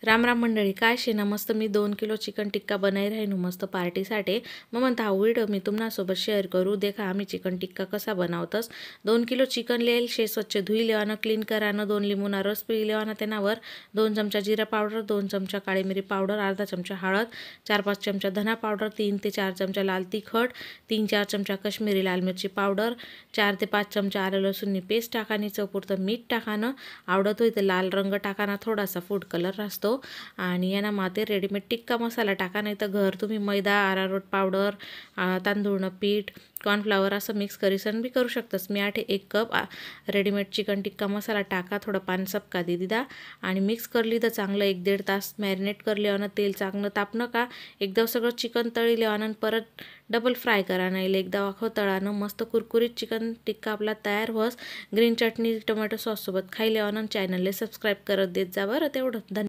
राम राम मंडळी, काय शे ना मस्त मी 2 किलो चिकन टिक्का बनाई राहीन मस्त पार्टीसाठी। मग म्हणता हा व्हिडिओ मी तुम्हासोबत शेअर करू। देखा आम्ही चिकन टिक्का कसा बनावतस। 2 किलो चिकन लेल शे स्वच्छ धुई लेवानं, क्लीन करानं, 2 लिंबूना रस पिळी लेवाना, त्यावर 2 चमचा जिरा पावडर, 2 चमचा काळी मिरी पावडर, अर्धा चमचा हळद, 4-5 चमचा धना पावडर, 3 ते 4 चमचा लाल तिखट, 3-4 चमचा कश्मीरी लाल मिरची पावडर, 4 ते 5 चमचा आलं लसूणनी पेस्ट टाकानी, चवपुरतं मीठ टाकानं, आवडत होय तर लाल रंग टाकाना, थोडासा फूड कलर असतो आणि याना माते रेडीमेड टिक्का मसाला टाका, नाही तर घर तुम्ही मैदा, अरारोट पावडर, तांदूळनं पीठ, कॉर्नफ्लावर असं मिक्स करीसन बी करू शकतस। मी 1 cup readymade chicken tikka masala टाका, थोडा पाणी सपका दे दिदा आणि मिक्स करली तर चांगलं 1-1.5 तास मॅरिनेट कर लेवानं, तेल चांगलं तापणं का एकदा सगळं चिकन तळी लेवानं परत डबल फ्राय करा, नाही एकदा वाखव तळानं मस्त कुरकुरीत चिकन टिक्का आपला तयार होस। ग्रीन चटणी टोमॅटो सॉस सोबत खाई लेवानं चॅनलले सबस्क्राईब करत देत जा बरं तेवढं।